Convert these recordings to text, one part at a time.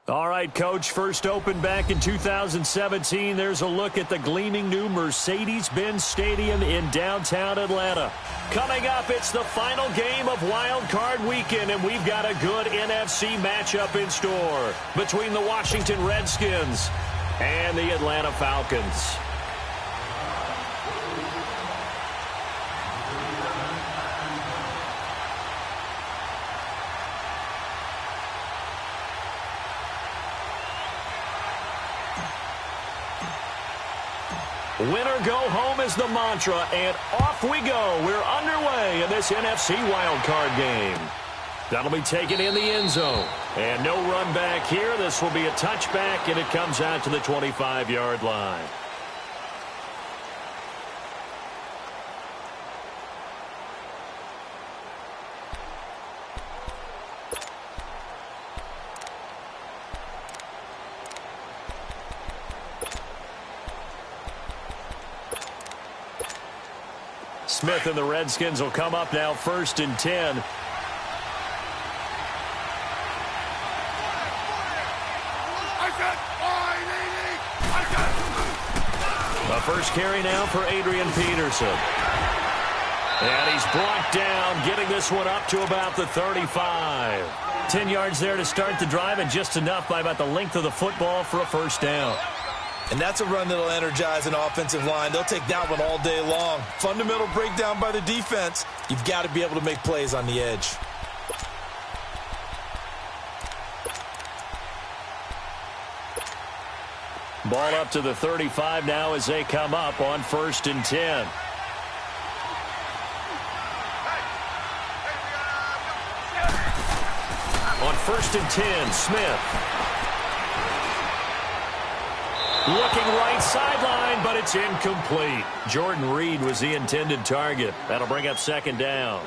All right, Coach, first opened back in 2017. There's a look at the gleaming new Mercedes-Benz Stadium in downtown Atlanta. Coming up, it's the final game of Wild Card Weekend, and we've got a good NFC matchup in store between the Washington Redskins and the Atlanta Falcons. Winner go home is the mantra, and off we go. We're underway in this NFC wildcard game. That'll be taken in the end zone. And no run back here. This will be a touchback, and it comes out to the 25-yard line. Smith and the Redskins will come up now, 1st and 10. The first carry now for Adrian Peterson. And he's brought down, getting this one up to about the 35. 10 yards there to start the drive, and just enough by about the length of the football for a first down. And that's a run that'll energize an offensive line. They'll take that one all day long. Fundamental breakdown by the defense. You've got to be able to make plays on the edge. Ball up to the 35 now as they come up on 1st and 10. On 1st and 10, Smith. Looking right sideline, but it's incomplete. Jordan Reed was the intended target. That'll bring up 2nd down.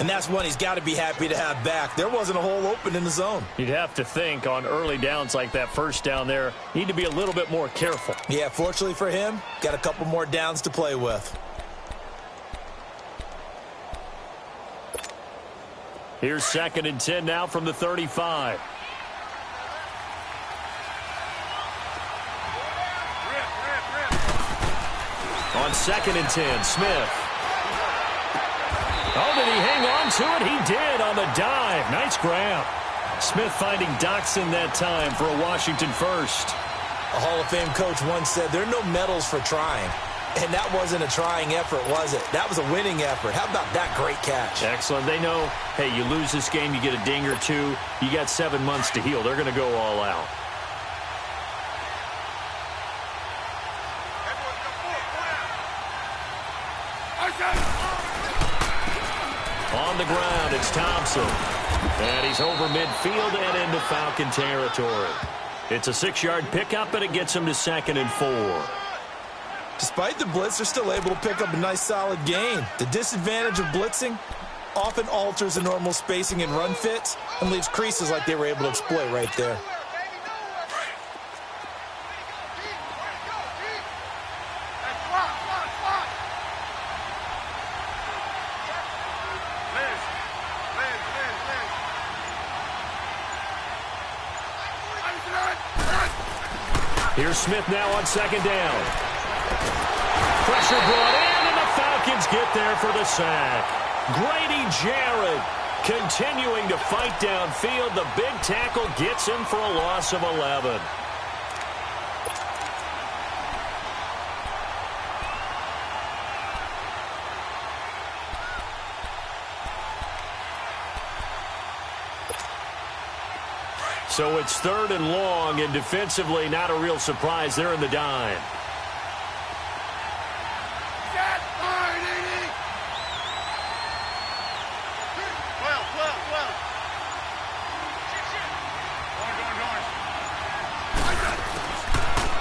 And that's one he's got to be happy to have back. There wasn't a hole open in the zone. You'd have to think on early downs like that first down there, need to be a little bit more careful. Yeah, fortunately for him, got a couple more downs to play with. Here's 2nd and 10 now from the 35. On 2nd and 10, Smith. Oh, did he hang on to it? He did on the dive. Nice grab. Smith finding Doxson that time for a Washington first. A Hall of Fame coach once said there are no medals for trying. And that wasn't a trying effort, was it? That was a winning effort. How about that great catch? Excellent. They know, hey, you lose this game, you get a ding or two. You got 7 months to heal. They're going to go all out. On the ground, it's Thompson. And he's over midfield and into Falcon territory. It's a 6-yard pickup, and it gets him to 2nd and 4. Despite the blitz, they're still able to pick up a nice, solid gain. The disadvantage of blitzing often alters the normal spacing and run fits and leaves creases like they were able to exploit right there. Here's Smith now on 2nd down. Pressure brought in, and the Falcons get there for the sack. Grady Jarrett continuing to fight downfield. The big tackle gets him for a loss of 11. So it's 3rd and long, and defensively not a real surprise. They're in the dime.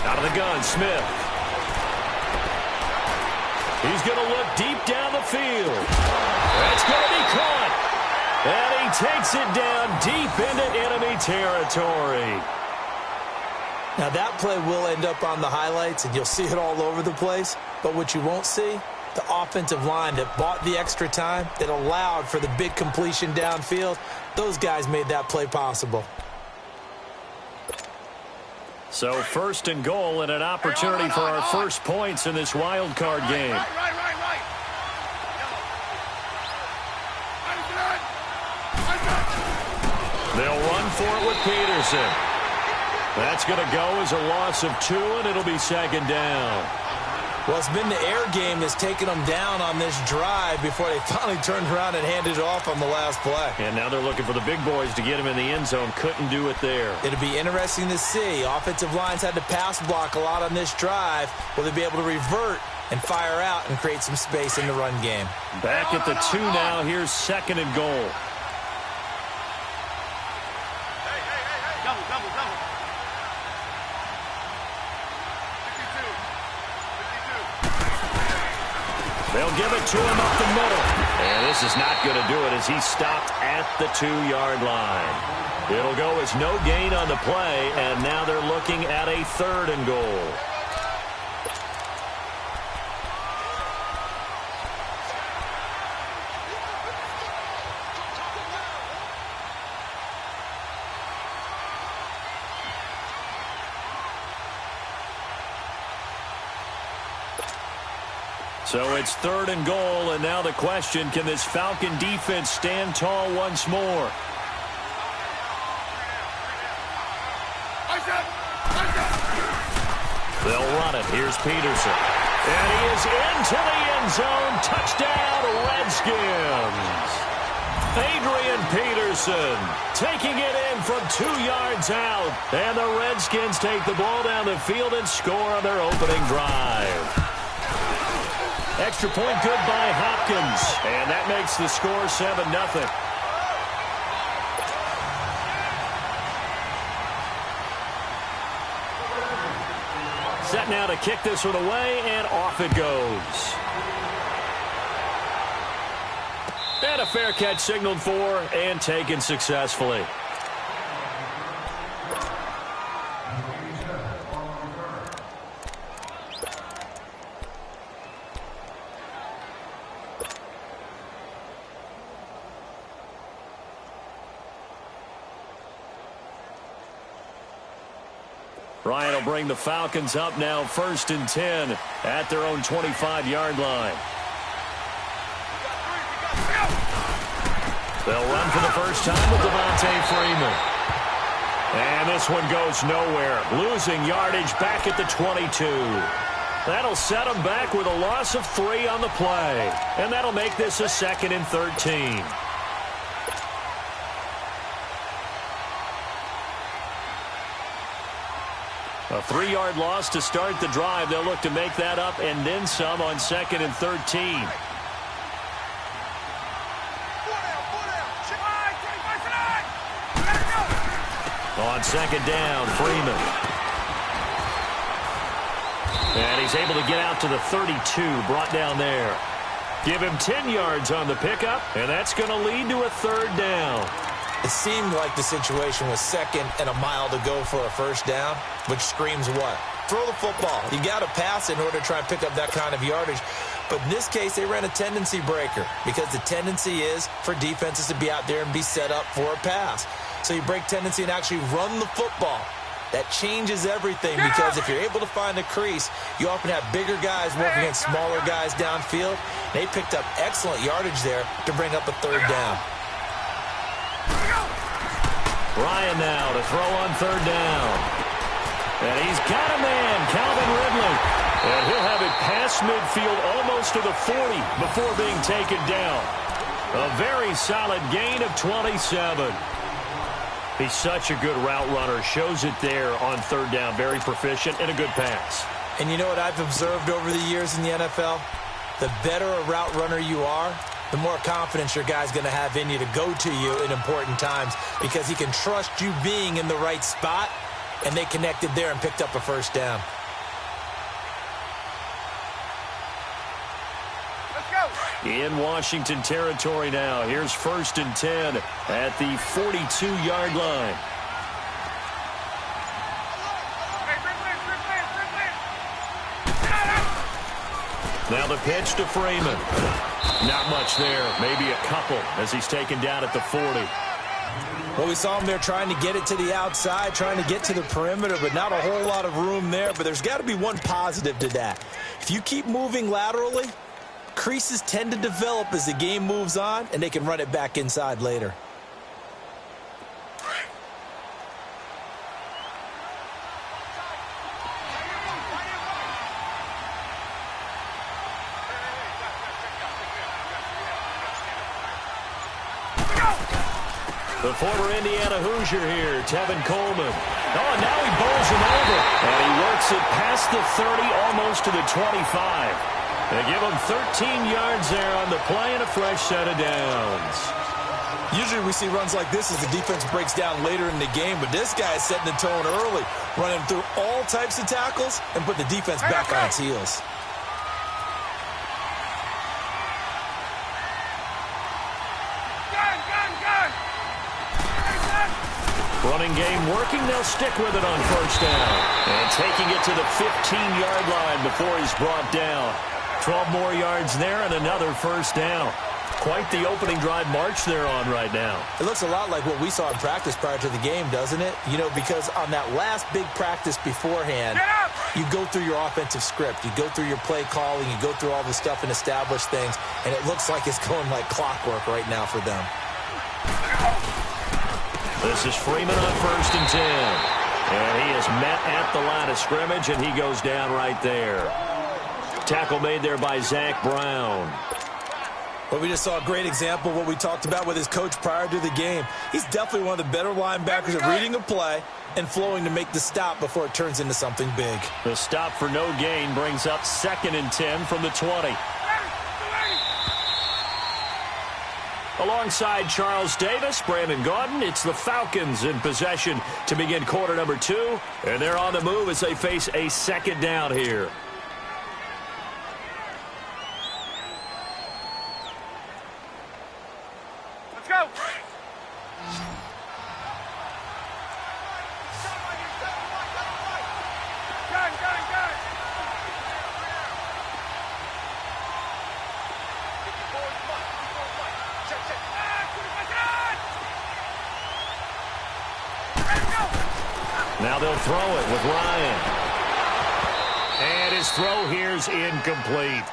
Out of the gun, Smith. He's going to look deep down the field. That's going to be caught. And he takes it down deep into enemy territory. Now that play will end up on the highlights, and you'll see it all over the place. But what you won't see, the offensive line that bought the extra time, that allowed for the big completion downfield, those guys made that play possible. So first and goal and an opportunity for our first points in this wild card game. They'll run for it with Peterson. That's going to go as a loss of 2, and it'll be second down. Well, it's been the air game that's taken them down on this drive before they finally turned around and handed it off on the last play. And now they're looking for the big boys to get him in the end zone. Couldn't do it there. It'll be interesting to see. Offensive lines had to pass block a lot on this drive. Will they be able to revert and fire out and create some space in the run game? Back at the 2 now. Here's second and goal. They'll give it to him up the middle. And this is not going to do it as he stopped at the 2-yard line. It'll go as no gain on the play, and now they're looking at a third and goal. So it's third and goal, and now the question, can this Falcon defense stand tall once more? They'll run it. Here's Peterson. And he is into the end zone. Touchdown, Redskins. Adrian Peterson taking it in from 2 yards out. And the Redskins take the ball down the field and score on their opening drive. Extra point good by Hopkins. And that makes the score 7-0. Set now to kick this one away, and off it goes. And a fair catch signaled for and taken successfully. Ryan will bring the Falcons up now, 1st and 10 at their own 25-yard line. They'll run for the first time with Devontae Freeman. And this one goes nowhere. Losing yardage back at the 22. That'll set them back with a loss of 3 on the play. And that'll make this a 2nd and 13. A 3-yard loss to start the drive. They'll look to make that up and then some on 2nd and 13. On 2nd down, Freeman. And he's able to get out to the 32, brought down there. Give him 10 yards on the pickup, and that's going to lead to a 3rd down. It seemed like the situation was 2nd and a mile to go for a 1st down, which screams what? Throw the football. You got to pass in order to try and pick up that kind of yardage. But in this case, they ran a tendency breaker because the tendency is for defenses to be out there and be set up for a pass. So you break tendency and actually run the football. That changes everything because if you're able to find a crease, you often have bigger guys working against smaller guys downfield. They picked up excellent yardage there to bring up a 3rd down. Ryan now to throw on 3rd down. And he's got a man, Calvin Ridley. And he'll have it past midfield almost to the 40 before being taken down. A very solid gain of 27. He's such a good route runner. Shows it there on 3rd down. Very proficient and a good pass. And you know what I've observed over the years in the NFL? The better a route runner you are, the more confidence your guy's going to have in you to go to you in important times because he can trust you being in the right spot, and they connected there and picked up a 1st down. In Washington territory now. Here's 1st and 10 at the 42-yard line. Now the pitch to Freeman. Not much there. Maybe a couple as he's taken down at the 40. Well, we saw him there trying to get it to the outside, trying to get to the perimeter, but not a whole lot of room there. But there's got to be one positive to that. If you keep moving laterally, creases tend to develop as the game moves on, and they can run it back inside later. The former Indiana Hoosier here, Tevin Coleman. Oh, and now he bowls him over. And he works it past the 30, almost to the 25. They give him 13 yards there on the play and a fresh set of downs. Usually we see runs like this as the defense breaks down later in the game, but this guy is setting the tone early, running through all types of tackles and put the defense back on its heels. Running game working. They'll stick with it on first down. And taking it to the 15-yard line before he's brought down. 12 more yards there and another first down. Quite the opening drive march they're on right now. It looks a lot like what we saw in practice prior to the game, doesn't it? You know, because on that last big practice beforehand, you go through your offensive script. You go through your play calling. You go through all the stuff and establish things. And it looks like it's going like clockwork right now for them. This is Freeman on 1st and 10. And he is met at the line of scrimmage, and he goes down right there. Tackle made there by Zach Brown. Well, we just saw a great example of what we talked about with his coach prior to the game. He's definitely one of the better linebackers at reading a play and flowing to make the stop before it turns into something big. The stop for no gain brings up 2nd and 10 from the 20. Alongside Charles Davis, Brandon Gaudin, it's the Falcons in possession to begin quarter number 2. And they're on the move as they face a second down here. Let's go. Now they'll throw it with Ryan. And his throw here's incomplete.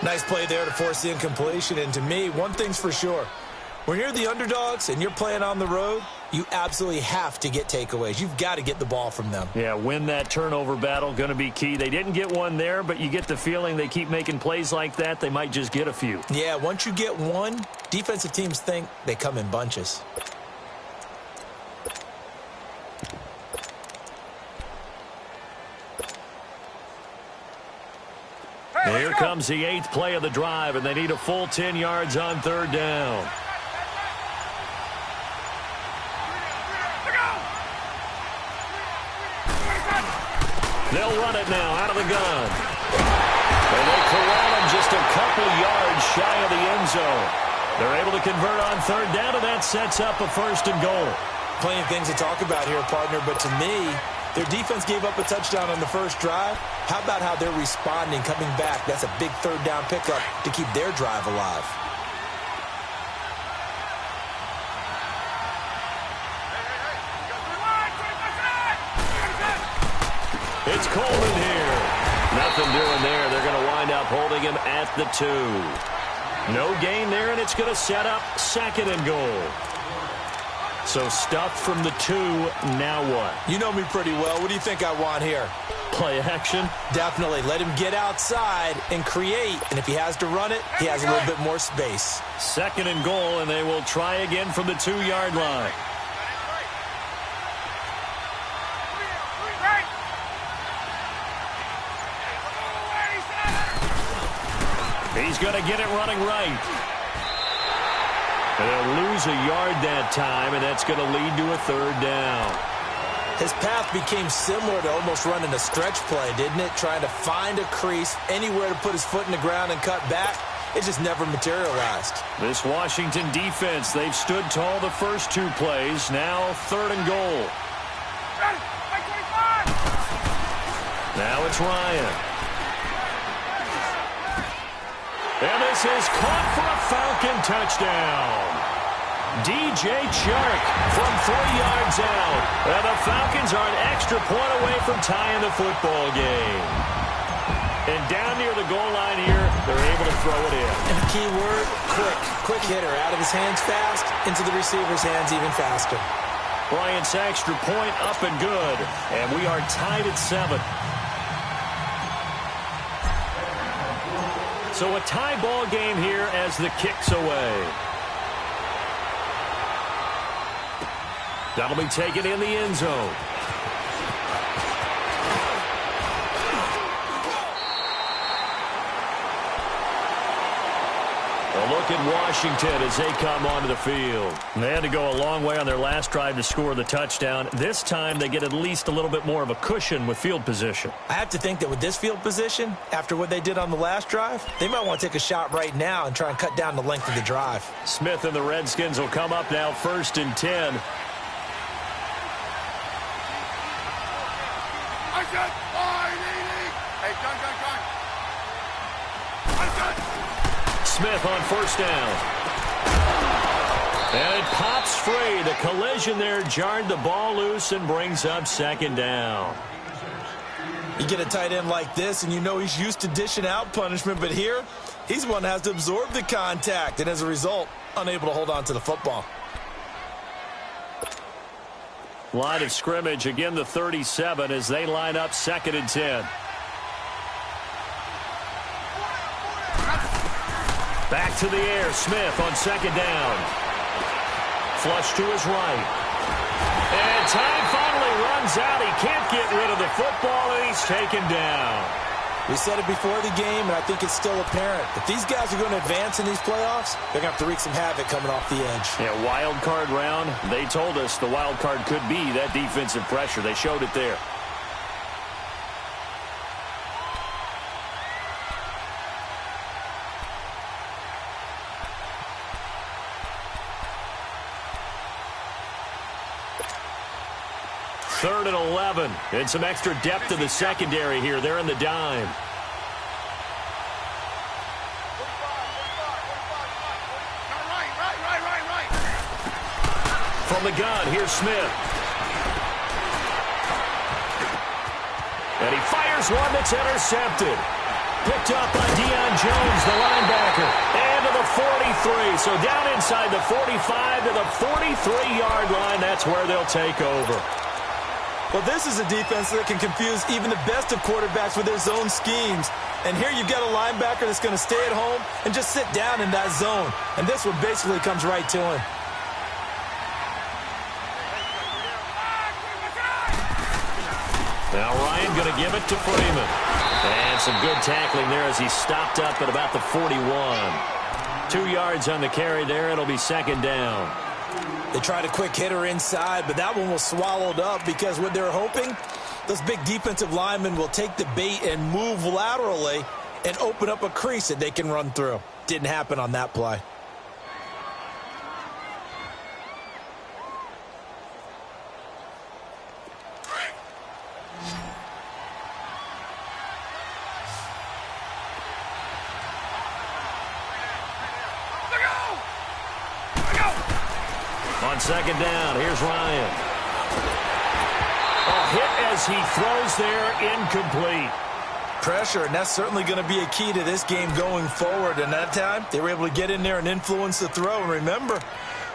Nice play there to force the incompletion. And to me, one thing's for sure. When you're the underdogs and you're playing on the road, you absolutely have to get takeaways. You've got to get the ball from them. Yeah, win that turnover battle, going to be key. They didn't get one there, but you get the feeling they keep making plays like that, they might just get a few. Yeah, once you get one, defensive teams think they come in bunches. Here comes the 8th play of the drive, and they need a full 10 yards on 3rd down. They'll run it now out of the gun. And they corral him just a couple yards shy of the end zone. They're able to convert on 3rd down, and that sets up a 1st and goal. Plenty of things to talk about here, partner, but to me, their defense gave up a touchdown on the first drive. How about how they're responding, coming back? That's a big 3rd down pickup to keep their drive alive. It's Coleman here. Nothing doing there. They're going to wind up holding him at the 2. No gain there, and it's going to set up 2nd and goal. So stuffed from the 2, now what? You know me pretty well. What do you think I want here? Play action? Definitely. Let him get outside and create. And if he has to run it, he has a little bit more space. 2nd and goal, and they will try again from the 2-yard line. He's going to get it running right. And they'll lose a yard that time, and that's going to lead to a 3rd down. His path became similar to almost running a stretch play, didn't it? Trying to find a crease, anywhere to put his foot in the ground and cut back. It just never materialized. This Washington defense, they've stood tall the first 2 plays. Now 3rd and goal. Now it's Ryan. And this is caught for a Falcon touchdown. DJ Chark from 3 yards out. And the Falcons are an extra point away from tying the football game. And down near the goal line here, they're able to throw it in. And the key word, quick. Quick hitter. Out of his hands fast, into the receiver's hands even faster. Bryant's extra point up and good. And we are tied at 7. So a tie ball game here as the kick's away. That'll be taken in the end zone. A look at Washington as they come onto the field. They had to go a long way on their last drive to score the touchdown. This time they get at least a little bit more of a cushion with field position. I have to think that with this field position, after what they did on the last drive, they might want to take a shot right now and try and cut down the length of the drive. Smith and the Redskins will come up now 1st and 10. Smith on 1st down. And it pops free. The collision there jarred the ball loose and brings up 2nd down. You get a tight end like this, and you know he's used to dishing out punishment, but here, he's one that has to absorb the contact, and as a result, unable to hold on to the football. Line of scrimmage, again the 37 as they line up 2nd and 10. Back to the air, Smith on 2nd down. Flush to his right. And time finally runs out. He can't get rid of the football, and he's taken down. We said it before the game, and I think it's still apparent. If these guys are going to advance in these playoffs, they're going to have to wreak some havoc coming off the edge. Yeah, wild card round. They told us the wild card could be that defensive pressure. They showed it there. Third and 11, and some extra depth to the secondary here. They're in the dime. From the gun, here's Smith. And he fires one that's intercepted. Picked up by Deion Jones, the linebacker. And to the 43. So down inside the 45 to the 43-yard line. That's where they'll take over. Well, this is a defense that can confuse even the best of quarterbacks with their zone schemes. And here you've got a linebacker that's going to stay at home and just sit down in that zone. And this one basically comes right to him. Now Ryan going to give it to Freeman. And some good tackling there as he stopped up at about the 41. 2 yards on the carry there. It'll be 2nd down. They tried a quick hitter inside, but that one was swallowed up because what they're hoping, those big defensive linemen will take the bait and move laterally and open up a crease that they can run through. Didn't happen on that play. On 2nd down, here's Ryan. A hit as he throws there, incomplete. Pressure, and that's certainly going to be a key to this game going forward. And that time, they were able to get in there and influence the throw. And remember,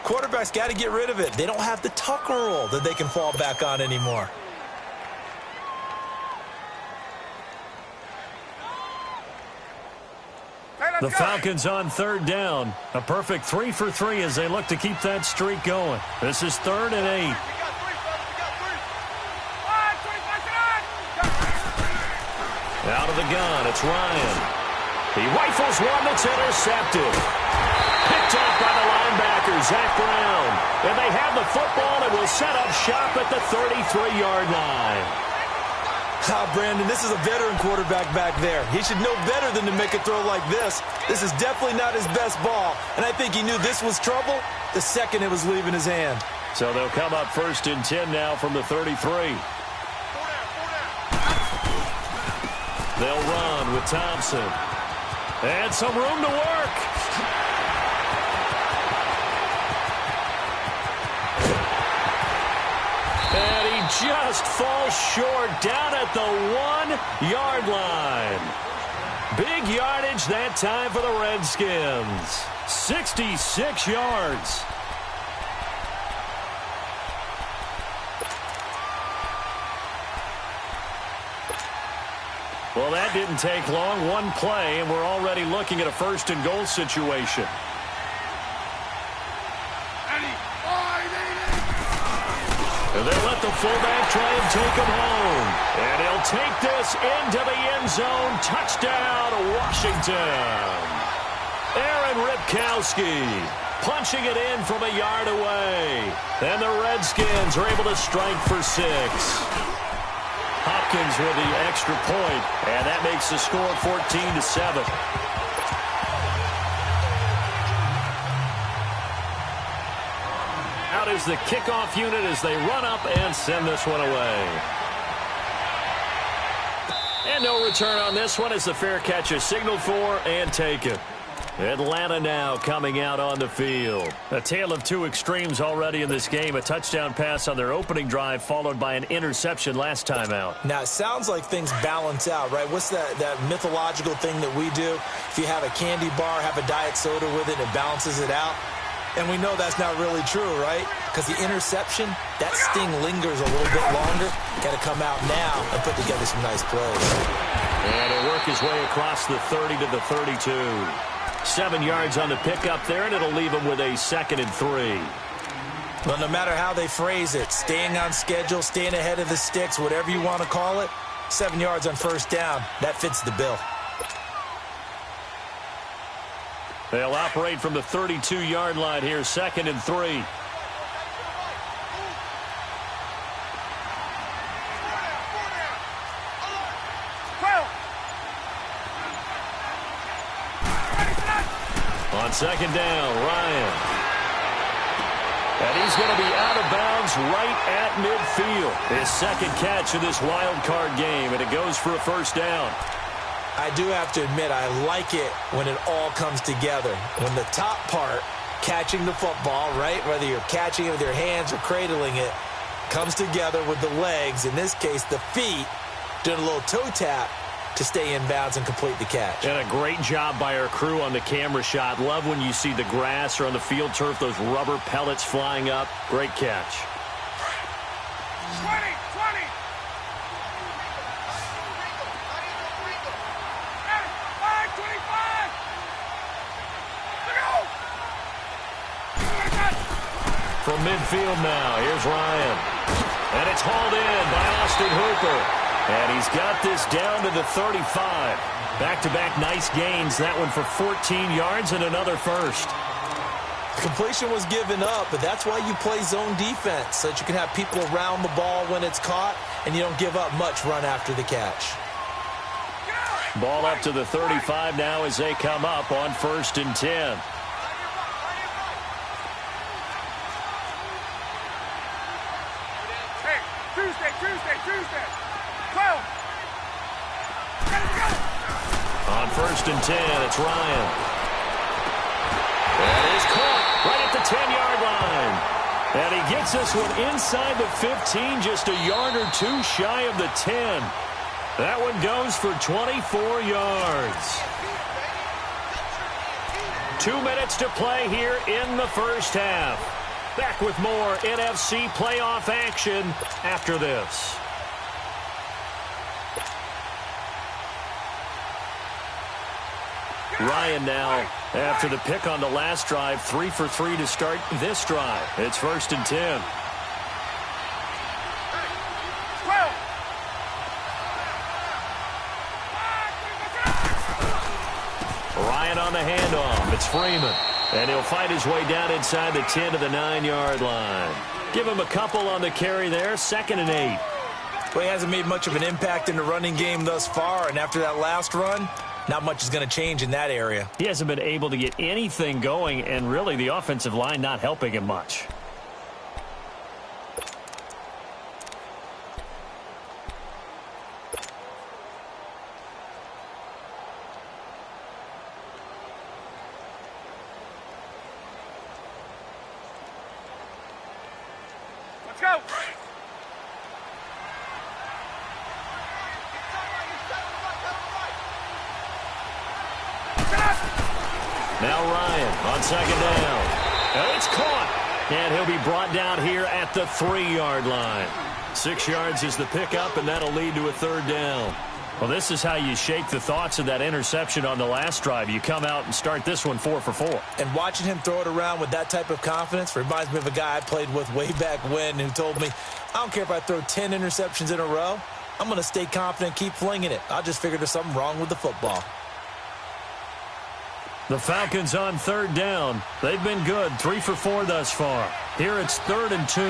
quarterbacks got to get rid of it. They don't have the Tucker rule that they can fall back on anymore. The Falcons on 3rd down. A perfect 3 for 3 as they look to keep that streak going. This is 3rd and 8. Out of the gun, it's Ryan. He rifles one that's intercepted. Picked off by the linebacker, Zach Brown. And they have the football and will set up shop at the 33-yard line. Brandon, this is a veteran quarterback back there. He should know better than to make a throw like this. This is definitely not his best ball, and I think he knew this was trouble the second it was leaving his hand. So they'll come up 1st and 10 now from the 33. They'll run with Thompson. And some room to work. just falls short down at the 1-yard line. Big yardage that time for the Redskins. 66 yards. Well, that didn't take long. One play, and we're already looking at a first-and-goal situation. And they let the fullback try and take him home. And he'll take this into the end zone. Touchdown, Washington. Aaron Ripkowski punching it in from a yard away. And the Redskins are able to strike for 6. Hopkins with the extra point, and that makes the score 14-7. Out is the kickoff unit as they run up and send this one away. And no return on this one as the fair catch is signaled for and taken. Atlanta now coming out on the field. A tale of two extremes already in this game. A touchdown pass on their opening drive followed by an interception last time out. Now, it sounds like things balance out, right? What's that mythological thing that we do? If you have a candy bar, have a diet soda with it, it balances it out. And we know that's not really true, right? Because the interception, that sting lingers a little bit longer. Got to come out now and put together some nice plays. And he'll work his way across the 30 to the 32. 7 yards on the pickup there, and it'll leave him with a 2nd and 3. Well, no matter how they phrase it, staying on schedule, staying ahead of the sticks, whatever you want to call it, 7 yards on first down, that fits the bill. They'll operate from the 32-yard line here, 2nd and 3. On 2nd down, Ryan. And he's going to be out of bounds right at midfield. His 2nd catch of this wild card game, and it goes for a first down. I do have to admit, I like it when it all comes together. When the top part, catching the football, right, whether you're catching it with your hands or cradling it, comes together with the legs, in this case the feet, doing a little toe tap to stay in bounds and complete the catch. And a great job by our crew on the camera shot. Love when you see the grass or on the field turf, those rubber pellets flying up. Great catch. 20. From midfield now, here's Ryan. And it's hauled in by Austin Hooper. And he's got this down to the 35. Back-to-back nice gains. That one for 14 yards and another first. Completion was given up, but that's why you play zone defense, so that you can have people around the ball when it's caught, and you don't give up much run after the catch. Ball up to the 35 now as they come up on 1st and 10. Tuesday. 12. On 1st and 10, it's Ryan. That is caught right at the 10-yard line. And he gets this one inside the 15, just a yard or two shy of the 10. That one goes for 24 yards. 2 minutes to play here in the first half. Back with more NFC playoff action after this. Ryan now, after the pick on the last drive, 3 for 3 to start this drive. It's 1st and 10. Ryan on the handoff. It's Freeman. And he'll fight his way down inside the 10 to the 9-yard line. Give him a couple on the carry there. 2nd and 8. Well, he hasn't made much of an impact in the running game thus far, and after that last run, not much is going to change in that area. He hasn't been able to get anything going, and really the offensive line not helping him much. Go! Now Ryan on second down. It's caught. And he'll be brought down here at the 3-yard line. 6 yards is the pickup, and that'll lead to a third down. Well, this is how you shake the thoughts of that interception on the last drive. You come out and start this one 4 for 4. And watching him throw it around with that type of confidence reminds me of a guy I played with way back when who told me, I don't care if I throw 10 interceptions in a row. I'm going to stay confident and keep flinging it. I just figured there's something wrong with the football. The Falcons on third down. They've been good, 3 for 4 thus far. Here it's 3rd and 2.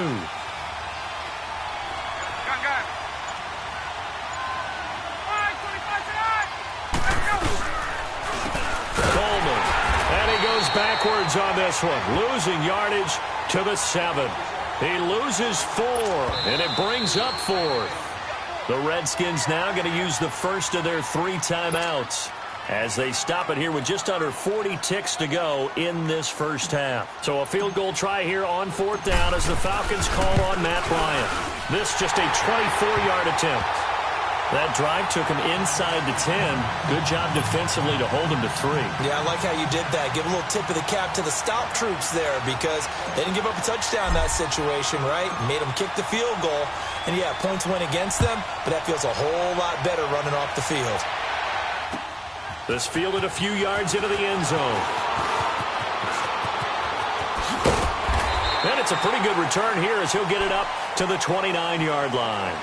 Coleman. And he goes backwards on this one, losing yardage to the 7. He loses 4, and it brings up 4th. The Redskins now going to use the first of their 3 timeouts as they stop it here with just under 40 ticks to go in this first half. So a field goal try here on 4th down as the Falcons call on Matt Bryant. This just a 24-yard attempt. That drive took him inside the 10. Good job defensively to hold him to 3. Yeah, I like how you did that. Give a little tip of the cap to the stop troops there because they didn't give up a touchdown in that situation, right? Made them kick the field goal. And, yeah, points went against them, but that feels a whole lot better running off the field. This fielded a few yards into the end zone. And it's a pretty good return here as he'll get it up to the 29-yard line.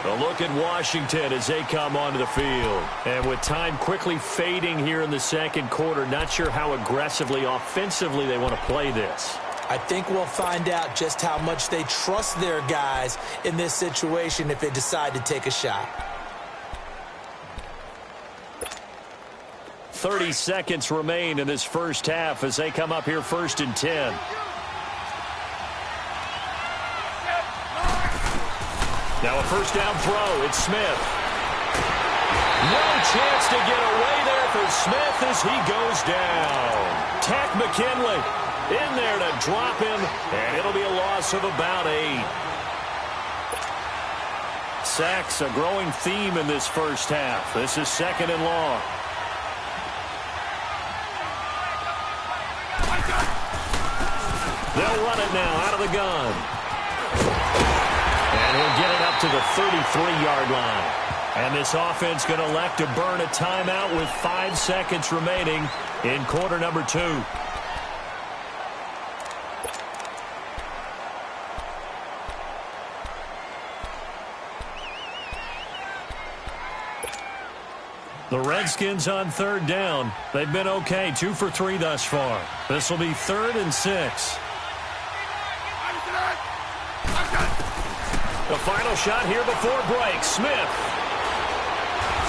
A look at Washington as they come onto the field. And with time quickly fading here in the second quarter, not sure how aggressively, offensively they want to play this. I think we'll find out just how much they trust their guys in this situation if they decide to take a shot. 30 seconds remain in this first half as they come up here 1st and 10. Now a first down throw. It's Smith. No chance to get away there for Smith as he goes down. Tack McKinley in there to drop him, and it'll be a loss of about 8. Sacks a growing theme in this first half. This is 2nd and long. They'll run it now out of the gun. And he'll get it up to the 33-yard line. And this offense going to elect to burn a timeout with 5 seconds remaining in quarter number 2. The Redskins on 3rd down. They've been okay, 2 for 3 thus far. This will be 3rd and 6. The final shot here before break. Smith.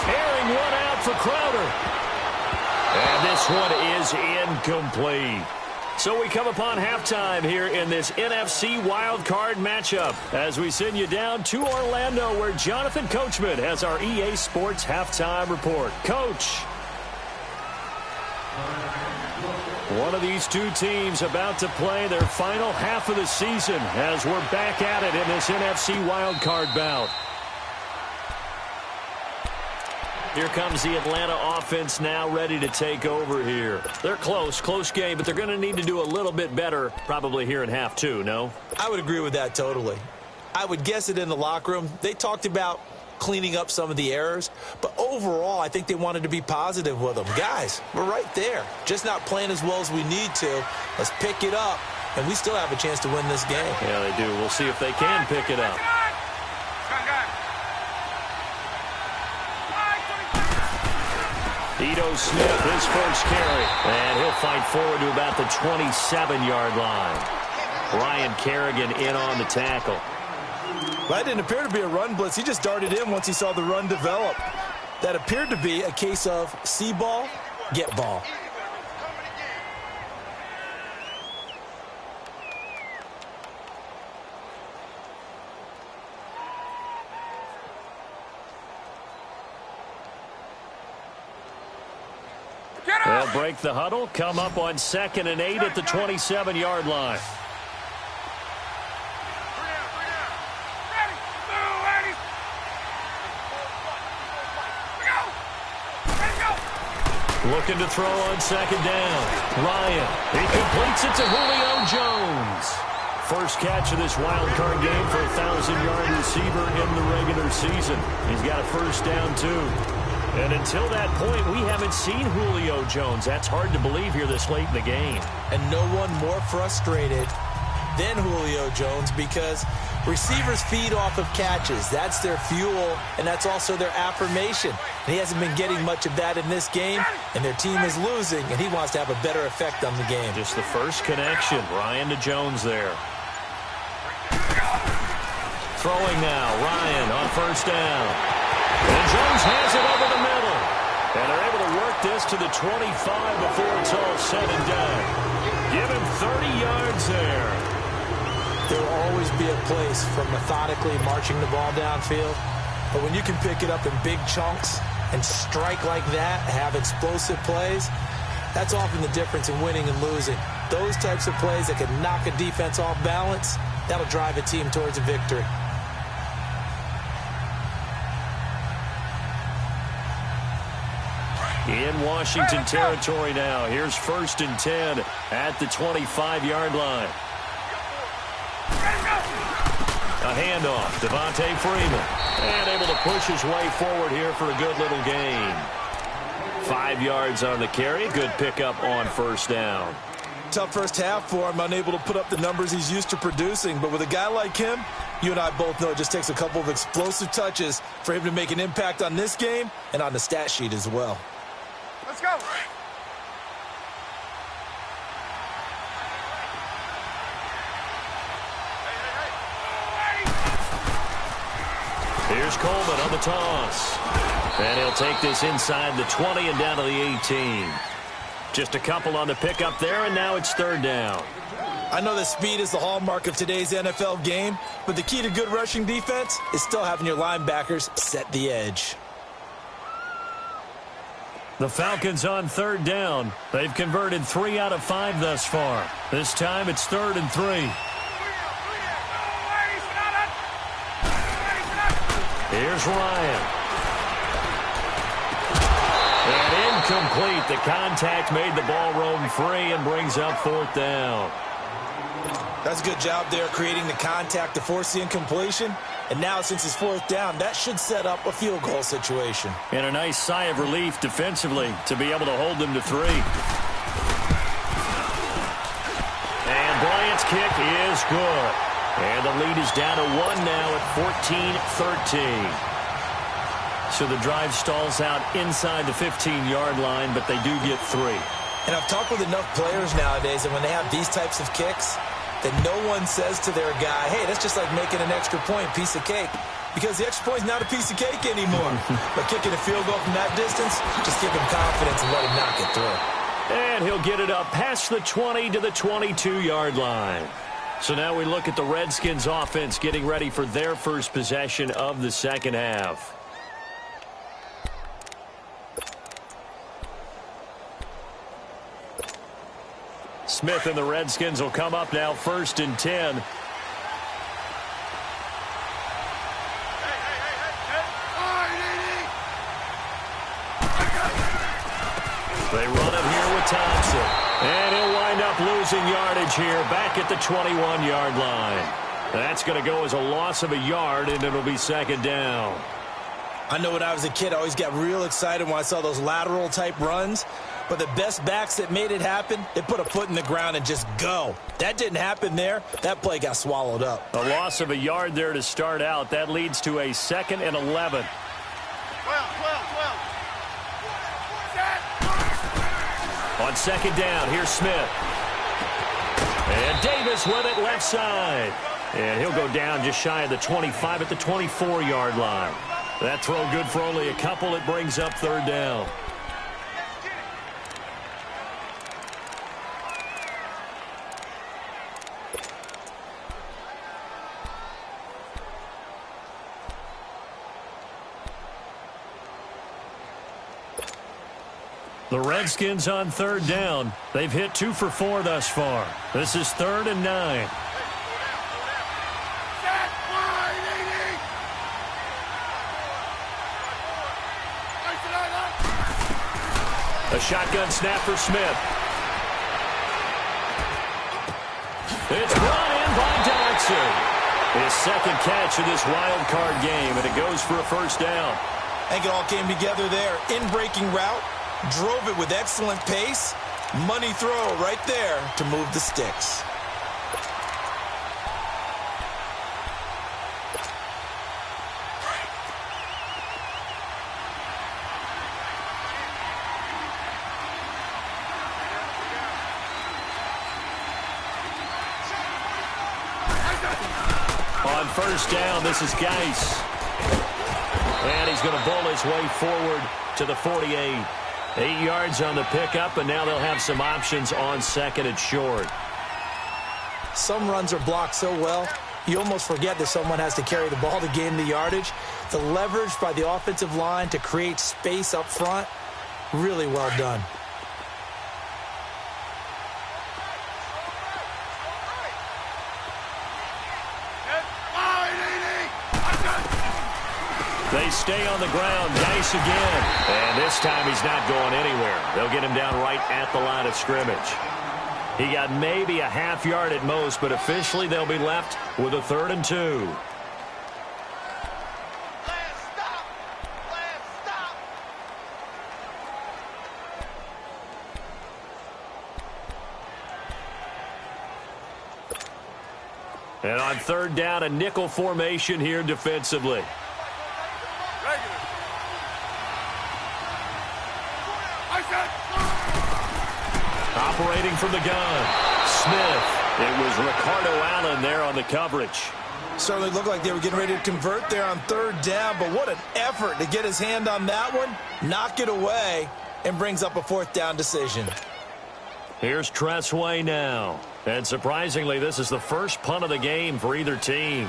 Airing one out for Crowder. And this one is incomplete. So we come upon halftime here in this NFC wildcard matchup as we send you down to Orlando where Jonathan Coachman has our EA Sports halftime report. Coach. One of these two teams about to play their final half of the season as we're back at it in this NFC wildcard bout. Here comes the Atlanta offense now ready to take over here. They're close game, but they're going to need to do a little bit better probably here in half 2, no? I would agree with that totally. I would guess it in the locker room. They talked about cleaning up some of the errors, but overall I think they wanted to be positive with them. Guys, we're right there. Just not playing as well as we need to. Let's pick it up, and we still have a chance to win this game. Yeah, they do. We'll see if they can pick it up. Ito Smith, his first carry, and he'll fight forward to about the 27-yard line. Ryan Kerrigan in on the tackle. That didn't appear to be a run blitz. He just darted in once he saw the run develop. That appeared to be a case of see ball, get ball. They'll break the huddle, come up on 2nd and 8 at the 27-yard line. Looking to throw on second down. Ryan, he completes it to Julio Jones. First catch of this wild card game for a 1,000-yard receiver in the regular season. He's got a first down, too. And until that point, we haven't seen Julio Jones. That's hard to believe here this late in the game. And no one more frustrated than Julio Jones because receivers feed off of catches. That's their fuel, and that's also their affirmation. And he hasn't been getting much of that in this game, and their team is losing, and he wants to have a better effect on the game. Just the first connection. Ryan to Jones there. Throwing now. Ryan on first down. And Jones has it over the middle. And they're able to work this to the 25 before it's all said and done. Give him 30 yards there. There will always be a place for methodically marching the ball downfield. But when you can pick it up in big chunks and strike like that, have explosive plays, that's often the difference in winning and losing. Those types of plays that can knock a defense off balance, that'll drive a team towards a victory. In Washington territory now. Here's 1st and 10 at the 25-yard line. A handoff. Devontae Freeman. And able to push his way forward here for a good little gain. 5 yards on the carry. Good pickup on first down. Tough first half for him, unable to put up the numbers he's used to producing. But with a guy like him, you and I both know it just takes a couple of explosive touches for him to make an impact on this game and on the stat sheet as well. Let's go. Here's Coleman on the toss. And he'll take this inside the 20 and down to the 18. Just a couple on the pickup there, and now it's 3rd down. I know that speed is the hallmark of today's NFL game, but the key to good rushing defense is still having your linebackers set the edge. The Falcons on 3rd down. They've converted 3 out of 5 thus far. This time it's 3rd and 3. Here's Ryan. And incomplete. The contact made the ball roam free and brings up 4th down. That's a good job there creating the contact to force the incompletion. And now since it's 4th down, that should set up a field goal situation. And a nice sigh of relief defensively to be able to hold them to 3. And Bryant's kick is good. And the lead is down to 1 now at 14-13. So the drive stalls out inside the 15-yard line, but they do get 3. And I've talked with enough players nowadays, and when they have these types of kicks, that no one says to their guy, hey, that's just like making an extra point, piece of cake. Because the extra point is not a piece of cake anymore. But kicking a field goal from that distance, just give him confidence and let him knock it through. And he'll get it up past the 20 to the 22-yard line. So now we look at the Redskins offense getting ready for their first possession of the second half. Smith and the Redskins will come up now 1st and 10. They run it here with Thompson. And he'll wind up losing yardage here back at the 21-yard line. That's going to go as a loss of a yard, and it'll be 2nd down. I know when I was a kid, I always got real excited when I saw those lateral-type runs. But the best backs that made it happen, they put a foot in the ground and just go. That didn't happen there. That play got swallowed up. A loss of a yard there to start out. That leads to a 2nd and 11. 12. On 2nd down, here's Smith. And Davis with it left side. And he'll go down just shy of the 25 at the 24-yard line. That throw good for only a couple. It brings up 3rd down. The Redskins on 3rd down. They've hit 2 for 4 thus far. This is 3rd and 9. A shotgun snap for Smith. It's brought in by Dodson. His second catch of this wild card game, and it goes for a first down. I think it all came together there. In-breaking route, drove it with excellent pace. Money throw right there to move the sticks. On first down, this is Geis. And he's going to bowl his way forward to the 48. 8 yards on the pickup, and now they'll have some options on second and short. Some runs are blocked so well, you almost forget that someone has to carry the ball to gain the yardage. The leverage by the offensive line to create space up front, really well done. They stay on the ground. Geis again. And this time he's not going anywhere. They'll get him down right at the line of scrimmage. He got maybe a half yard at most, but officially they'll be left with a 3rd and 2. And on 3rd down, a nickel formation here defensively. Operating from the gun, Smith. It was Ricardo Allen there on the coverage. Certainly looked like they were getting ready to convert there on 3rd down, but what an effort to get his hand on that one, knock it away, and brings up a 4th down decision. Here's Tressway now. And surprisingly, this is the first punt of the game for either team.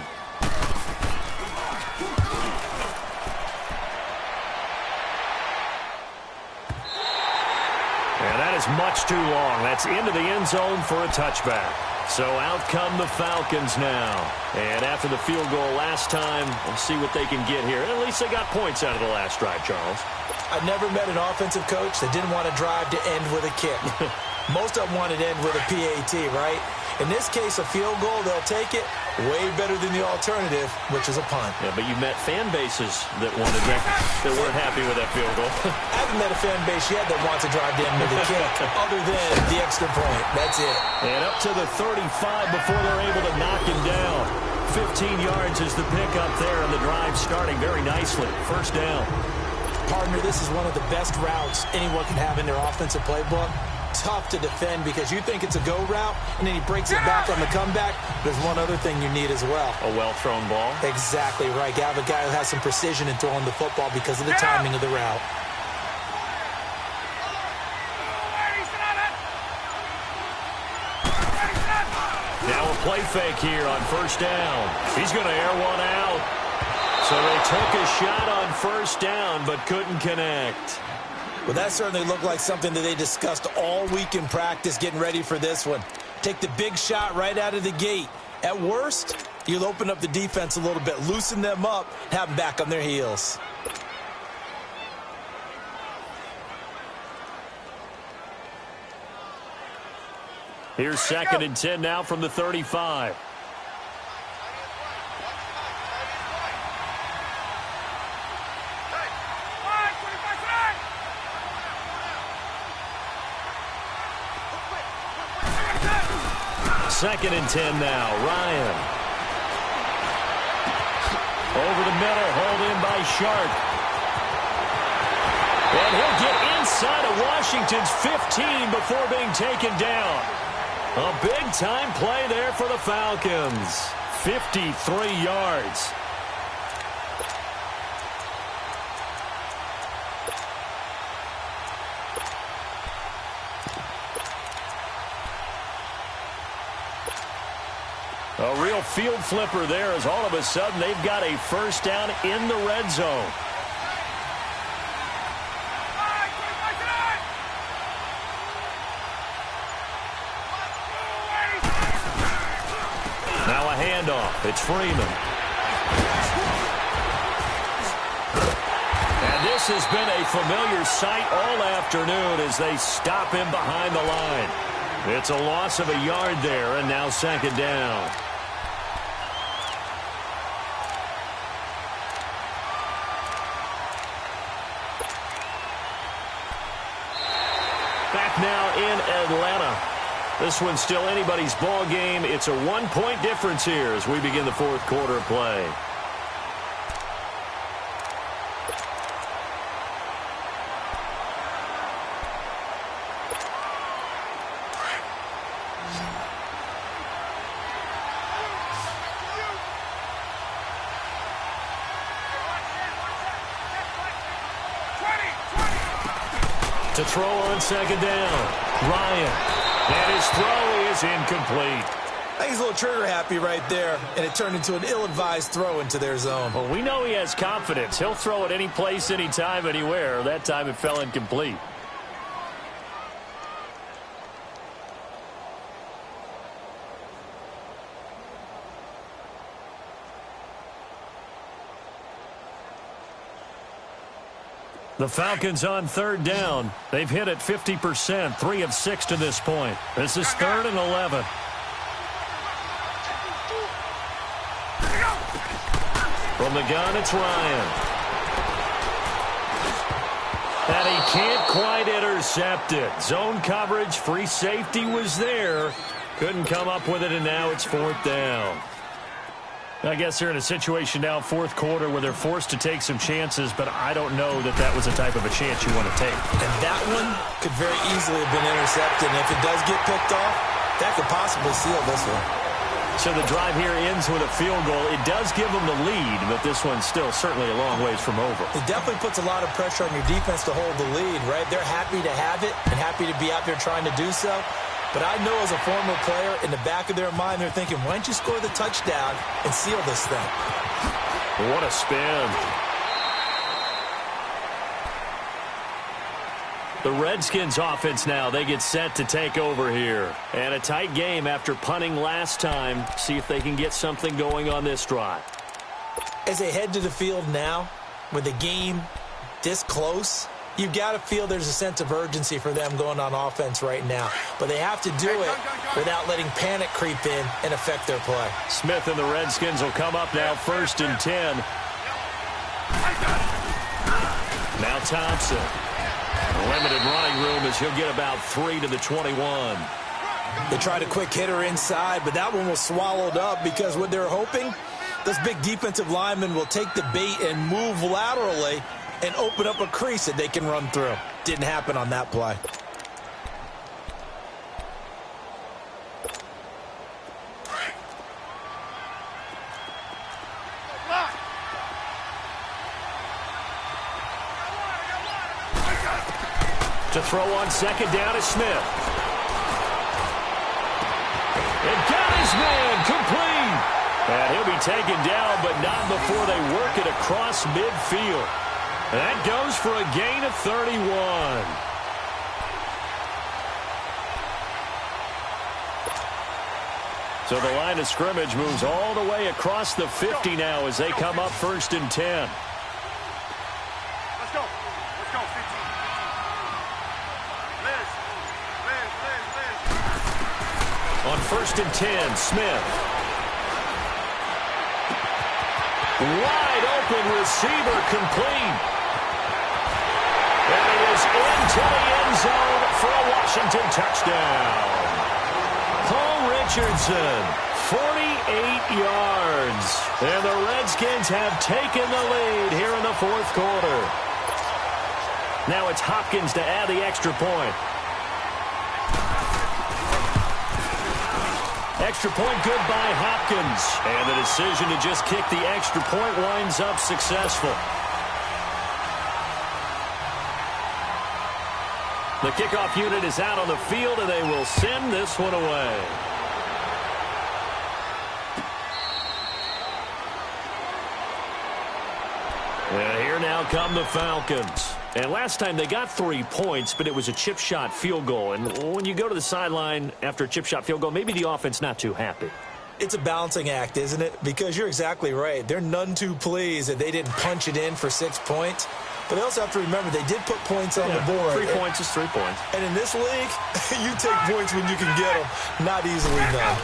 And that is much too long. That's into the end zone for a touchback. So out come the Falcons now. And after the field goal last time, we'll see what they can get here. At least they got points out of the last drive, Charles. I've never met an offensive coach that didn't want to drive to end with a kick. Most of them wanted to end with a PAT, right? In this case, a field goal, they'll take it. Way better than the alternative, which is a punt. Yeah, but you met fan bases that wanted that weren't happy with that field goal. I haven't met a fan base yet that wants to drive to end with a kick, other than the extra point. That's it. And up to the 35 before they're able to knock him down. 15 yards is the pickup there, and the drive starting very nicely. First down. Partner, this is one of the best routes anyone can have in their offensive playbook. Tough to defend because you think it's a go route, and then he breaks it back on the comeback. There's one other thing you need as well. A well-thrown ball. Exactly right. You have a guy who has some precision in throwing the football because of the timing of the route. Now a play fake here on first down. He's going to air one out. So they took a shot on first down but couldn't connect. Well, that certainly looked like something that they discussed all week in practice getting ready for this one. Take the big shot right out of the gate. At worst, you'll open up the defense a little bit, loosen them up, have them back on their heels. Here's 2nd and 10 now from the 35. Second and 10 now. Ryan. Over the middle, hauled in by Sharp. And he'll get inside of Washington's 15 before being taken down. A big-time play there for the Falcons. 53 yards. A real field flipper there as all of a sudden they've got a first down in the red zone. Now a handoff. It's Freeman. And this This has been a familiar sight all afternoon as they stop him behind the line. It's a loss of a yard there, and now second down. Back now in Atlanta. This one's still anybody's ball game. It's a 1-point difference here as we begin the fourth quarter of play. To throw on second down, Ryan. And his throw is incomplete. I think he's a little trigger happy right there, and it turned into an ill-advised throw into their zone. Well, we know he has confidence. He'll throw it any place, anytime, anywhere. That time it fell incomplete. The Falcons on third down. They've hit it 50%, 3 of 6 to this point. This is 3rd and 11. From the gun, it's Ryan. And he can't quite intercept it. Zone coverage, free safety was there. Couldn't come up with it, and now it's 4th down. I guess they're in a situation now, fourth quarter, where they're forced to take some chances, but I don't know that that was the type of a chance you want to take. And that one could very easily have been intercepted, and if it does get picked off, that could possibly seal this one. So the drive here ends with a field goal. It does give them the lead, but this one's still certainly a long ways from over. It definitely puts a lot of pressure on your defense to hold the lead, right? They're happy to have it and happy to be out there trying to do so. But I know as a former player, in the back of their mind, they're thinking, why don't you score the touchdown and seal this thing? What a spin. The Redskins offense now, they get set to take over here. And a tight game after punting last time. See if they can get something going on this drive. As they head to the field now, with the game this close, you've got to feel there's a sense of urgency for them going on offense right now. But they have to do it without letting panic creep in and affect their play. Smith and the Redskins will come up now 1st and 10. Now Thompson. Limited running room as he'll get about 3 to the 21. They tried a quick hitter inside, but that one was swallowed up because what they're hoping, those big defensive linemen will take the bait and move laterally and open up a crease that they can run through. Didn't happen on that play. To throw on second down is Smith. And got his man complete. And he'll be taken down, but not before they work it across midfield. That goes for a gain of 31. So the line of scrimmage moves all the way across the 50 now as they come up 1st and 10. Let's go. Let's go, 15. Liz. On 1st and 10, Smith. Wide open receiver complete. And it is into the end zone for a Washington touchdown. Paul Richardson, 48 yards. And the Redskins have taken the lead here in the fourth quarter. Now it's Hopkins to add the extra point. Extra point good by Hopkins. And the decision to just kick the extra point winds up successful. The kickoff unit is out on the field, and they will send this one away. And here now come the Falcons. And last time they got 3 points, but it was a chip shot field goal. And when you go to the sideline after a chip shot field goal, maybe the offense not too happy. It's a balancing act, isn't it? Because you're exactly right. They're none too pleased that they didn't punch it in for 6 points. But they also have to remember they did put points on the board. 3 points is 3 points. And in this league, you take points when you can get them. Not easily done.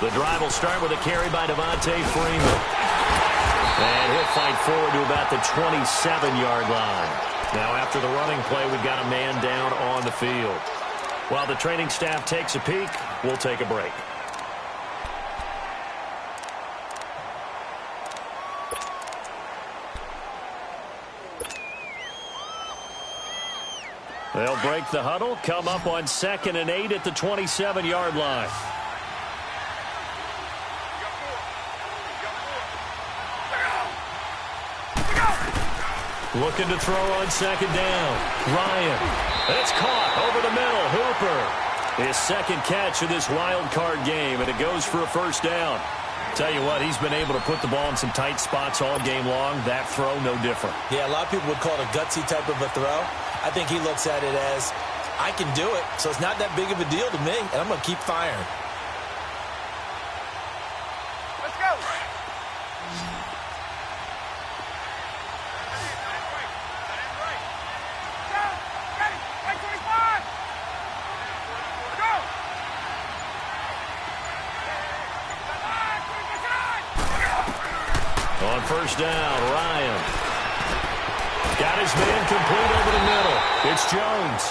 The drive will start with a carry by Devontae Freeman. And he'll fight forward to about the 27-yard line. Now, after the running play, we've got a man down on the field. While the training staff takes a peek, we'll take a break. They'll break the huddle, come up on 2nd and 8 at the 27-yard line. Looking to throw on 2nd down. Ryan. It's caught over the middle. Hooper. His 2nd catch of this wild card game, and it goes for a 1st down. Tell you what, he's been able to put the ball in some tight spots all game long. That throw, no different. Yeah, a lot of people would call it a gutsy type of a throw. I think he looks at it as, I can do it, so it's not that big of a deal to me, and I'm going to keep firing. Let's go. On 1st down, Ryan. Got his man complete over the middle. It's Jones.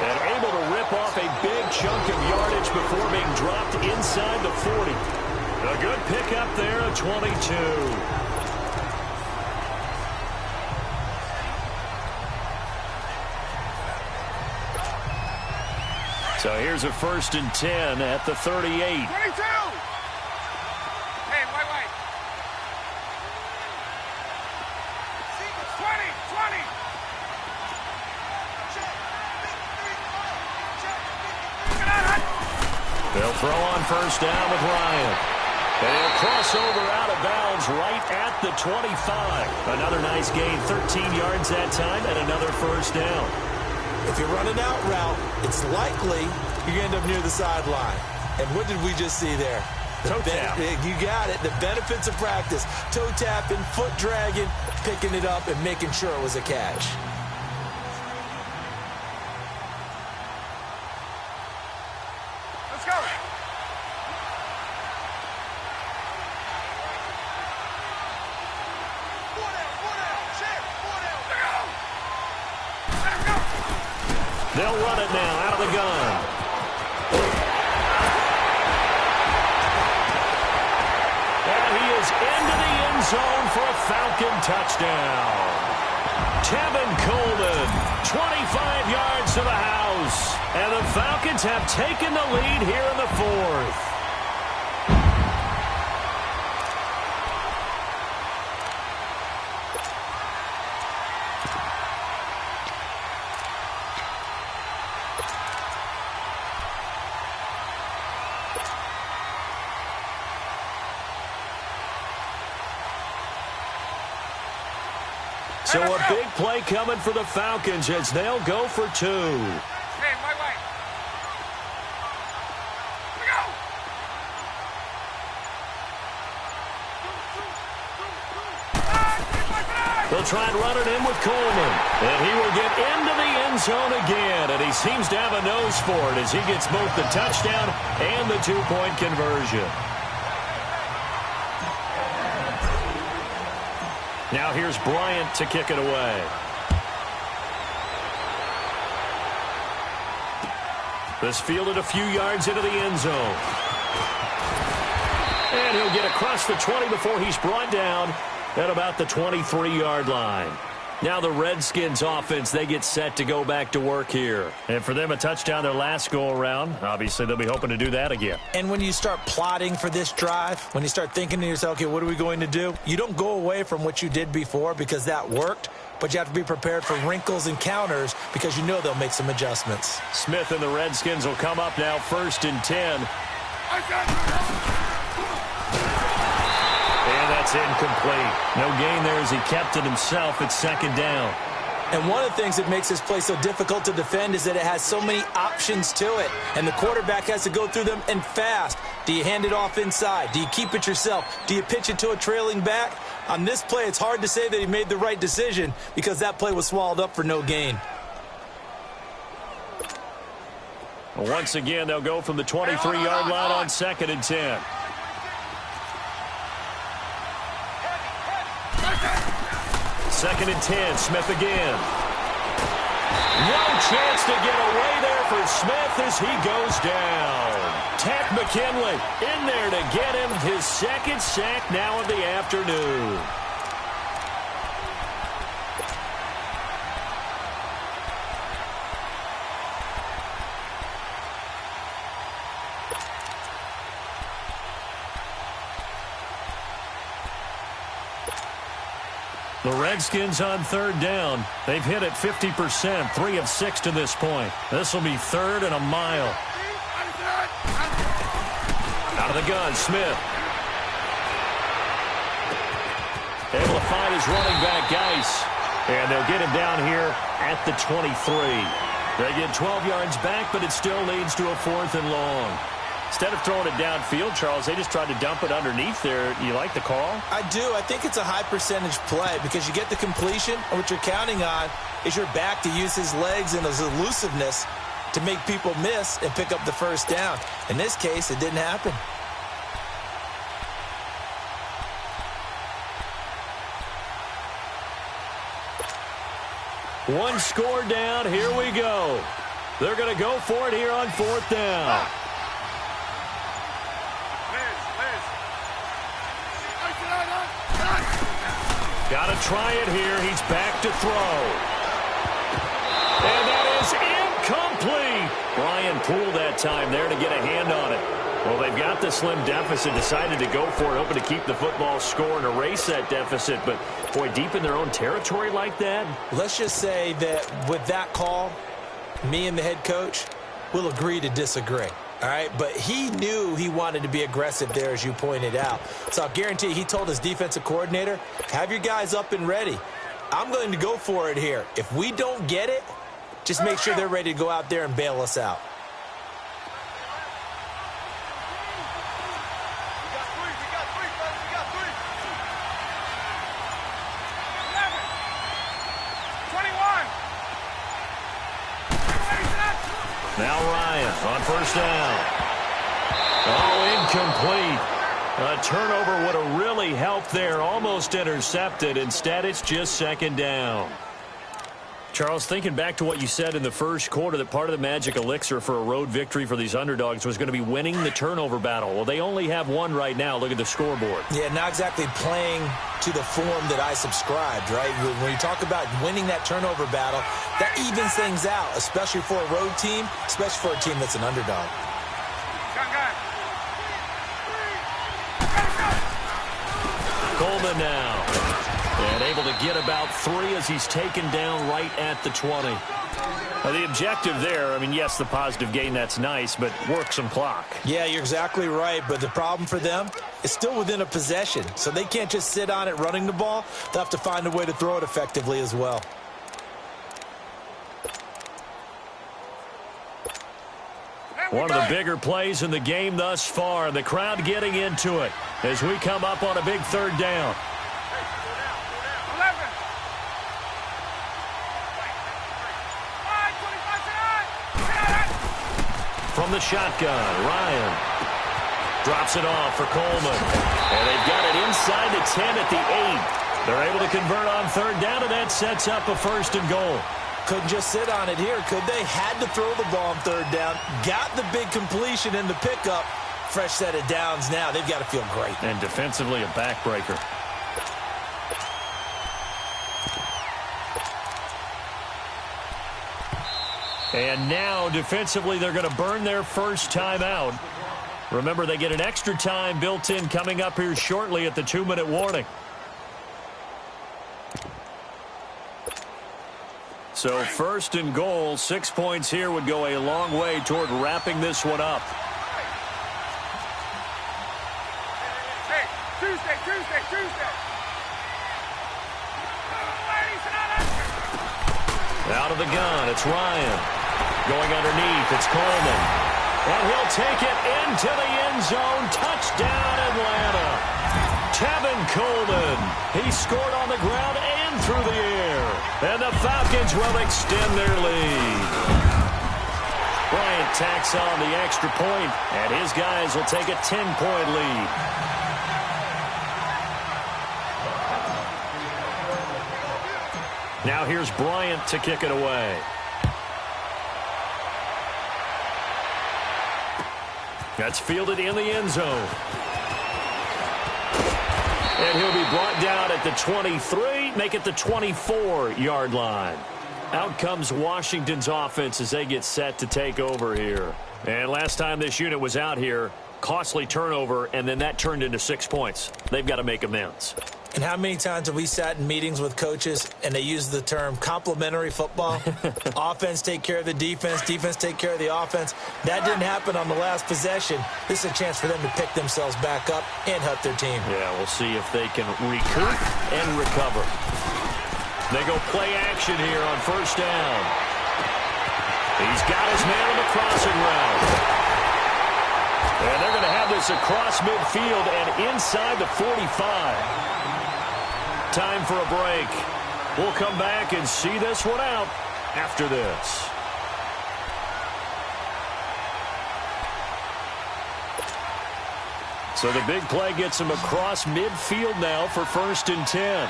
And able to rip off a big chunk of yardage before being dropped inside the 40. A good pickup there of 22. So here's a 1st and 10 at the 38. 22. Hey, wait. 20. They'll throw on 1st down with Ryan. And he'll cross over out of bounds right at the 25. Another nice gain, 13 yards that time, and another 1st down. If you're running out route, it's likely you're going to end up near the sideline. And what did we just see there? Toe tap. You got it. The benefits of practice. Toe tapping, foot dragging, picking it up, and making sure it was a catch. Let's go. They'll run it now out of the gun. And he is into the end zone for a Falcon touchdown. Tevin Coleman, 25 yards to the house. And the Falcons have taken the lead here in the 4th. So a big play coming for the Falcons as they'll go for 2. Hey, wait. We go. They'll try and run it in with Coleman. And he will get into the end zone again. And he seems to have a nose for it as he gets both the touchdown and the 2-point conversion. Now here's Bryant to kick it away. This fielded a few yards into the end zone. And he'll get across the 20 before he's brought down at about the 23-yard line. Now the Redskins offense, they get set to go back to work here. And for them, a touchdown their last go-around. Obviously, they'll be hoping to do that again. And when you start plotting for this drive, when you start thinking to yourself, okay, what are we going to do? You don't go away from what you did before because that worked, but you have to be prepared for wrinkles and counters because you know they'll make some adjustments. Smith and the Redskins will come up now 1st and 10. And that's incomplete. No gain there as he kept it himself at 2nd down. And one of the things that makes this play so difficult to defend is that it has so many options to it, and the quarterback has to go through them and fast. Do you hand it off inside? Do you keep it yourself? Do you pitch it to a trailing back? On this play, it's hard to say that he made the right decision because that play was swallowed up for no gain. Once again, they'll go from the 23-yard line on 2nd and 10. Second and 10, Smith again. No chance to get away there for Smith as he goes down. Tack McKinley in there to get him his second sack now of the afternoon. The Redskins on 3rd down. They've hit it 50%, 3 of 6 to this point. This will be 3rd and a mile. Out of the gun, Smith. Able to find his running back, Geis. And they'll get him down here at the 23. They get 12 yards back, but it still leads to a 4th and long. Instead of throwing it downfield, Charles, they just tried to dump it underneath there. You like the call? I do. I think it's a high percentage play because you get the completion, and what you're counting on is your back to use his legs and his elusiveness to make people miss and pick up the first down. In this case, it didn't happen. One score down. Here we go. They're going to go for it here on 4th down. Got to try it here. He's back to throw. And that is incomplete. Ryan Poole that time there to get a hand on it. Well, they've got the slim deficit, decided to go for it, hoping to keep the football score and erase that deficit. But, boy, deep in their own territory like that. Let's just say that with that call, me and the head coach will agree to disagree. All right, but he knew he wanted to be aggressive there, as you pointed out. So I'll guarantee he told his defensive coordinator, have your guys up and ready. I'm going to go for it here. If we don't get it, just make sure they're ready to go out there and bail us out. Now Ryan on 1st down. Oh, incomplete. A turnover would have really helped there. Almost intercepted. Instead, it's just 2nd down. Charles, thinking back to what you said in the first quarter, that part of the magic elixir for a road victory for these underdogs was going to be winning the turnover battle. Well, they only have one right now. Look at the scoreboard. Yeah, not exactly playing to the form that I subscribed, right? When you talk about winning that turnover battle, that evens things out, especially for a road team, especially for a team that's an underdog. Coleman now. And able to get about 3 as he's taken down right at the 20. Now, the objective there, I mean, yes, the positive gain, that's nice, but work some clock. Yeah, you're exactly right, but the problem for them is still within a possession, so they can't just sit on it running the ball. They'll have to find a way to throw it effectively as well. One of the bigger plays in the game thus far. The crowd getting into it as we come up on a big 3rd down. From the shotgun, Ryan drops it off for Coleman. And they've got it inside the 10 at the 8. They're able to convert on 3rd down, and that sets up a 1st and goal. Couldn't just sit on it here, could they? Had to throw the ball on 3rd down. Got the big completion in the pickup. Fresh set of downs now. They've got to feel great. And defensively, a backbreaker. And now, defensively, they're going to burn their first time out. Remember, they get an extra time built in coming up here shortly at the 2-minute warning. So 1st and goal, 6 points here would go a long way toward wrapping this one up. Hey, Tuesday. Out of the gun, it's Ryan. Going underneath, it's Coleman. And he'll take it into the end zone. Touchdown, Atlanta. Tevin Coleman. He scored on the ground and through the air. And the Falcons will extend their lead. Bryant tacks on the extra point, and his guys will take a 10-point lead. Now here's Bryant to kick it away. That's fielded in the end zone. And he'll be brought down at the 23, make it the 24-yard line. Out comes Washington's offense as they get set to take over here. And last time this unit was out here, costly turnover, and then that turned into 6 points. They've got to make amends. And how many times have we sat in meetings with coaches and they use the term complementary football? Offense take care of the defense, defense take care of the offense. That didn't happen on the last possession. This is a chance for them to pick themselves back up and help their team. Yeah, we'll see if they can recoup and recover. They go play action here on first down. He's got his man on the crossing route. And they're going to have this across midfield and inside the 45. Time for a break. We'll come back and see this one out after this. So the big play gets him across midfield now for 1st and 10.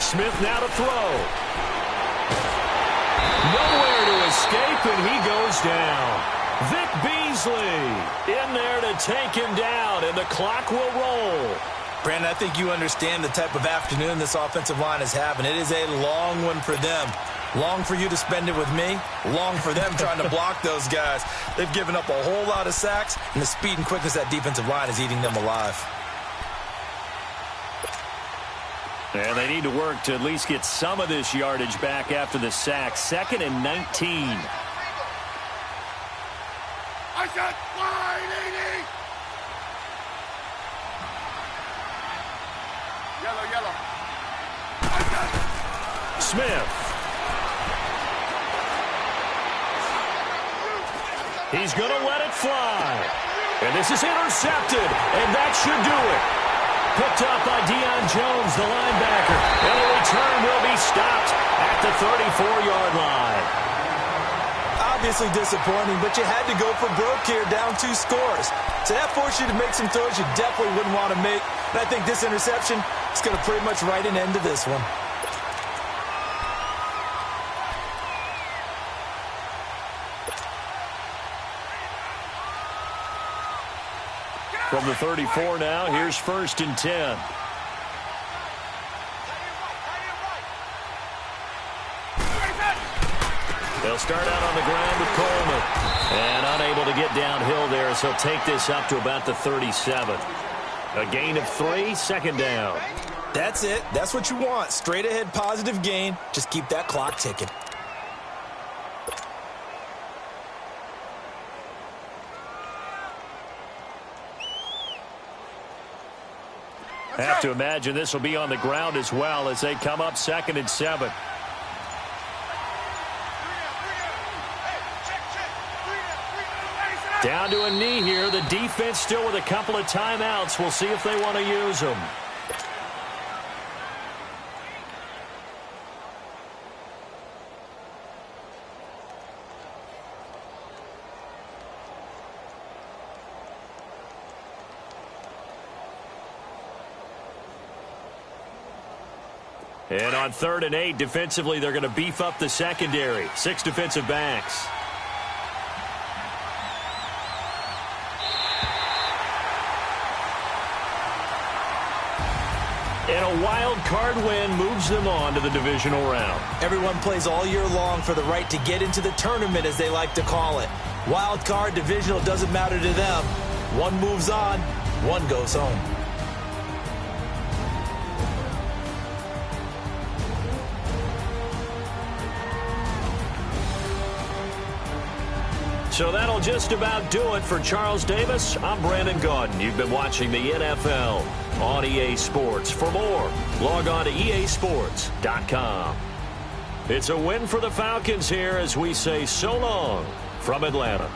Smith now to throw. Nowhere to escape, and he goes down. Vic Beasley in there to take him down, and the clock will roll. Brandon, I think you understand the type of afternoon this offensive line is having. It is a long one for them. Long for you to spend it with me. Long for them trying to block those guys. They've given up a whole lot of sacks, and the speed and quickness of that defensive line is eating them alive. And they need to work to at least get some of this yardage back after the sack. 2nd and 19. I said wide 80. Yellow. Smith. He's going to let it fly. And this is intercepted. And that should do it. Picked up by Deion Jones, the linebacker. And the return will be stopped at the 34-yard line. Obviously disappointing, but you had to go for broke here, down 2 scores. So that forced you to make some throws you definitely wouldn't want to make. And I think this interception is going to pretty much write an end to this one. From the 34 now, here's 1st and 10. They'll start out on the ground with Coleman. And unable to get downhill there, so he'll take this up to about the 37. A gain of 3, 2nd down. That's it. That's what you want. Straight ahead positive gain. Just keep that clock ticking. Have to imagine this will be on the ground as well as they come up 2nd and 7. Down to a knee here. The defense still with a couple of timeouts. We'll see if they want to use them. And on 3rd and 8, defensively, they're going to beef up the secondary. 6 defensive backs. And a wild card win moves them on to the divisional round. Everyone plays all year long for the right to get into the tournament, as they like to call it. Wild card, divisional, doesn't matter to them. One moves on, one goes home. So that'll just about do it for Charles Davis. I'm Brandon Gaudin. You've been watching the NFL on EA Sports. For more, log on to easports.com. It's a win for the Falcons here as we say so long from Atlanta.